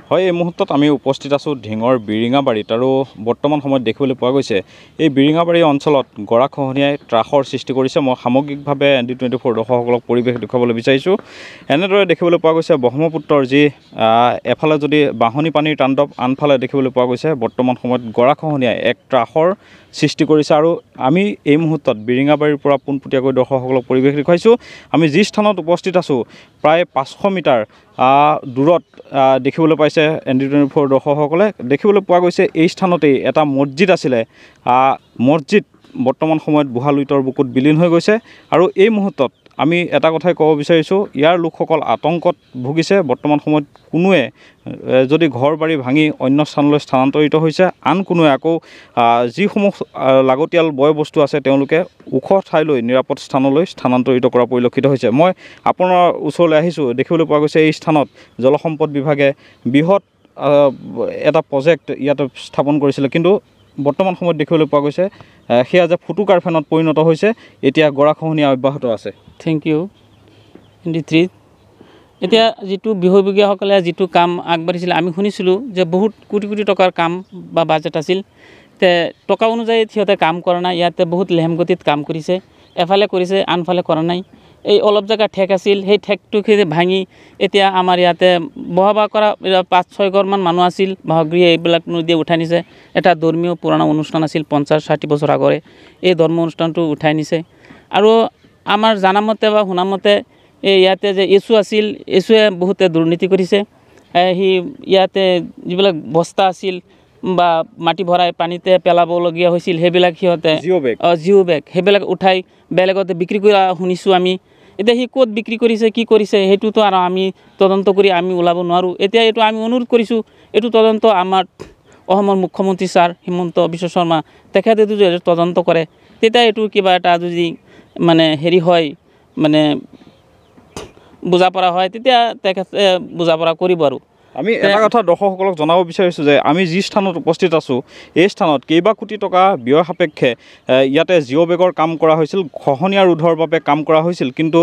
হয়, এই মুহূৰ্তত আমি উপস্থিত আছোঁ ঢিঙৰ বিৰিঙাবাৰীত আৰু বৰ্তমান সময়ত দেখিবলৈ পোৱা গৈছে এই বিৰিঙাবাৰী অঞ্চলত গৰাখহনীয়াই ত্ৰাসৰ সৃষ্টি কৰিছে। মই সামগ্ৰিকভাৱে ND24 দৰ্শকসকলক পৰিৱেশ দেখুৱাবলৈ বিচাৰিছোঁ। এনেদৰে দেখিবলৈ পোৱা গৈছে ব্ৰহ্মপুত্ৰৰ যি এফালে যদি বাঢ়নী পানীৰ তাণ্ডৱ, আনফালে দেখিবলৈ পোৱা গৈছে বৰ্তমান সময়ত গৰাখহনীয়াই এক ত্ৰাসৰ সৃষ্টি কৰিছে। আৰু আমি এই মুহূৰ্তত বিৰিঙাবাৰীৰ পৰা পোনপটীয়াকৈ দৰ্শকসকলক পৰিৱেশ দেখুৱাইছোঁ। আমি যি স্থানত উপস্থিত আছোঁ প্ৰায় 500 মিটাৰ দূৰত দেখিবলৈ পাইছে ND24 দৰ্শকসকলে। দেখিবলৈ পোৱা গৈছে এই স্থানতেই এটা মছজিদ আছিলে। মছজিদ বৰ্তমান সময়ত বুঢ়ালুইতৰ বুকুত বিলীন হৈ গৈছে। আৰু এই মুহূৰ্তত আমি এটা কথাই ক'ব বিচাৰিছোঁ, ইয়াৰ লোকসকল আতংকত ভুগিছে। বৰ্তমান সময়ত কোনোৱে যদি ঘৰ বাৰী ভাঙি অন্য স্থানলৈ স্থানান্তৰিত হৈছে, আন কোনোৱে আকৌ যিসমূহ লাগতিয়াল বয় বস্তু আছে তেওঁলোকে ওখ ঠাইলৈ, নিৰাপদ স্থানলৈ স্থানান্তৰিত কৰা পৰিলক্ষিত হৈছে। মই আপোনাৰ ওচৰলৈ আহিছোঁ। দেখিবলৈ পোৱা গৈছে এই স্থানত জলসম্পদ বিভাগে বৃহৎ এটা প্ৰজেক্ট ইয়াতে স্থাপন কৰিছিলে, কিন্তু বৰ্তমান সময়ত দেখিবলৈ পোৱা গৈছে সেয়া যে ফুটু কাৰখানাত পৰিণত হৈছে। এতিয়া গৰাখহনীয়া অব্যাহত আছে। Thank you ND3। এতিয়া যিটো বিভাগীয়সকলে যিটো কাম আগবাঢ়িছিলে, আমি শুনিছিলোঁ যে বহুত কোটি কোটি টকাৰ কাম বা বাজেট আছিল। টকা অনুযায়ী সিহঁতে কাম কৰা নাই। ইয়াতে বহুত লেহেম গতিত কাম কৰিছে, এফালে কৰিছে আনফালে কৰা নাই। এই অলপ জেগা ঠেক আছিল, সেই ঠেকটো ভাঙি এতিয়া আমাৰ ইয়াতে বসবাস কৰা 5-6 ঘৰমান মানুহ আছিল। বাসগৃহ এইবিলাক নদীয়ে উঠাই নিছে। এটা ধৰ্মীয় পুৰণা অনুষ্ঠান আছিল 50-60 বছৰ আগৰে, এই ধৰ্ম অনুষ্ঠানটো উঠাই নিছে। আৰু আমাৰ জানামতে বা শুনামতে এই ইয়াতে যে এছু আছিল, এছুৱে বহুতে দুৰ্নীতি কৰিছে। সি ইয়াতে যিবিলাক বস্তা আছিল বা মাটি ভৰাই পানীতে পেলাবলগীয়া হৈছিল, সেইবিলাক সিহঁতে জিঅ' বেগ সেইবিলাক উঠাই বেলেগতে বিক্ৰী কৰা শুনিছোঁ আমি। এতিয়া সি ক'ত বিক্ৰী কৰিছে, কি কৰিছে, সেইটোতো আৰু আমি তদন্ত কৰি আমি ওলাব নোৱাৰোঁ। এতিয়া এইটো আমি অনুৰোধ কৰিছোঁ, এইটো তদন্ত আমাৰ অসমৰ মুখ্যমন্ত্ৰী ছাৰ হিমন্ত বিশ্ব শৰ্মা তেখেতে যদি তদন্ত কৰে, তেতিয়া এইটো কিবা এটা যদি মানে হেৰি হয়, মানে বুজা পৰা হয়, তেতিয়া তেখেতে বুজা পৰা কৰিব। আৰু আমি এটা কথা দৰ্শকসকলক জনাব বিচাৰিছোঁ যে আমি যি স্থানত উপস্থিত আছোঁ, এই স্থানত কেইবা কোটি টকা ব্যয় সাপেক্ষে ইয়াতে জিঅ' বেগৰ কাম কৰা হৈছিল, খহনীয়া ৰোধৰ বাবে কাম কৰা হৈছিল। কিন্তু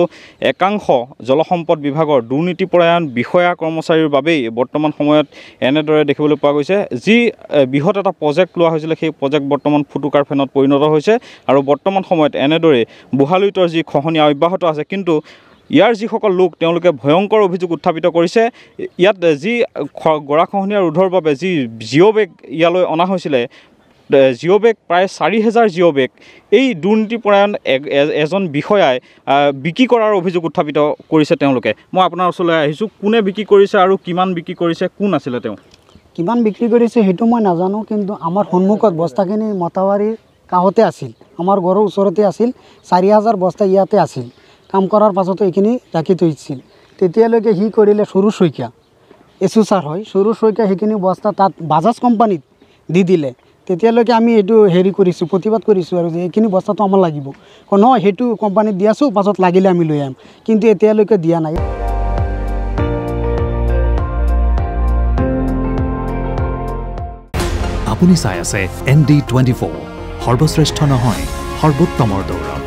একাংশ জলসম্পদ বিভাগৰ দুৰ্নীতিপৰায়ণ বিষয়া কৰ্মচাৰীৰ বাবেই বৰ্তমান সময়ত এনেদৰে দেখিবলৈ পোৱা গৈছে। যি বৃহৎ এটা প্ৰজেক্ট লোৱা হৈছিলে, সেই প্ৰজেক্ট বৰ্তমান ফুটু কাৰখানাত পৰিণত হৈছে। আৰু বৰ্তমান সময়ত এনেদৰে বুঢ়ালুইতৰ যি খহনীয়া অব্যাহত আছে, কিন্তু ইয়াৰ যিসকল লোক তেওঁলোকে ভয়ংকৰ অভিযোগ উত্থাপিত কৰিছে। ইয়াত যি গৰাখহনীয়া ৰোধৰ বাবে যি জিঅ' বেগ ইয়ালৈ অনা হৈছিলে, জিঅ' বেগ প্ৰায় 4000 জিঅ' বেগ এই দুৰ্নীতিপৰায়ণ এজন বিষয়াই বিক্ৰী কৰাৰ অভিযোগ উত্থাপিত কৰিছে তেওঁলোকে। মই আপোনাৰ ওচৰলৈ আহিছোঁ, কোনে বিক্ৰী কৰিছে আৰু কিমান বিক্ৰী কৰিছে, কোন আছিলে তেওঁ? কিমান বিক্ৰী কৰিছে সেইটো মই নাজানো, কিন্তু আমাৰ সন্মুখত বস্তাখিনি মতাবাৰীৰ কাষতে আছিল, আমাৰ ঘৰৰ ওচৰতে আছিল। 4000 বস্তা ইয়াতে আছিল। কাম কৰাৰ পাছতো এইখিনি ৰাখি থৈছিল। তেতিয়ালৈকে সি কৰিলে সৰু শইকীয়া, এছু ছাৰ হয়, সৰু শইকীয়া সেইখিনি বস্তা তাত বাজাজ কোম্পানীত দি দিলে। তেতিয়ালৈকে আমি এইটো হেৰি কৰিছোঁ, প্ৰতিবাদ কৰিছোঁ আৰু যে এইখিনি বস্তাটো আমাৰ লাগিব। নহয়, সেইটো কোম্পানীত দি আছোঁ, পাছত লাগিলে আমি লৈ আহিম, কিন্তু এতিয়ালৈকে দিয়া নাই। আপুনি চাই আছে ND24, সৰ্বশ্ৰেষ্ঠ নহয় সৰ্বোত্তমৰ দৌৰত।